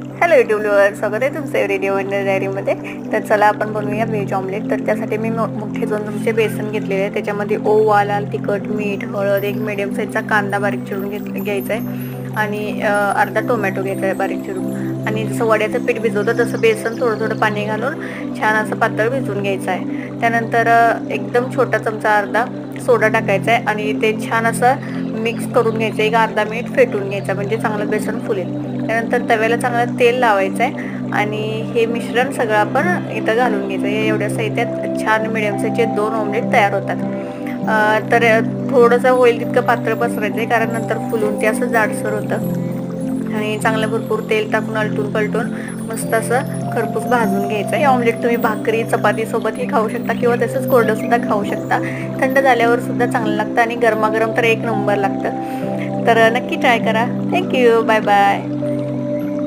Hello YouTube viewers, स्वागत आहे तुमचं रेडिओ वंडर डायरीमध्ये. तर चला आपण बनवूया व्हेज ऑमलेट. तर त्यासाठी मी मोठे 2 चमचे बेसन घेतलेले आहे. त्याच्यामध्ये ओवा, लाल तिखट, मीठ, हळद, एक मिडियम साईजचा कांदा बारीक चिरून घ्यायचा आहे आणि अर्धा टोमॅटो घ्यायचा आहे बारीक चिरून. आणि जसं वड्याचं पीठ भिजवतं तसं बेसन थोडं थोडं पाणी घालून छान असं पातळ भिजवून घ्यायचं आहे. त्यानंतर एकदम छोटा चमचा अर्धा सोडा टाकायचा आहे आणि ते छान असं मिक्स करून घ्यायचं. एक अर्धा मिनिट फेटून घ्यायचं म्हणजे चांगलं बेसन फुलेल. त्यानंतर तव्याला चांगलं तेल लावायचं आहे आणि हे मिश्रण सगळं आपण इथं घालून घ्यायचं. एवढ्या साहित्यात छान मिडियम साईजचे 2 ऑमलेट तयार होतात. तर थोडंसं होईल तितकं पातळ पसरायचं आहे, कारण नंतर फुलून ते असं जाडसर होतं. आणि चांगलं भरपूर तेल टाकून आलटून पलटून मस्त असं खरपूस भाजून घ्यायचं. हे ऑमलेट तुम्ही भाकरी चपातीसोबतही खाऊ शकता किंवा तसंच कोरडंसुद्धा खाऊ शकता. थंड झाल्यावर सुद्धा चांगलं लागतं आणि गरमागरम तर एक नंबर लागतं. तर नक्की ट्राय करा. थँक्यू. Bye bye.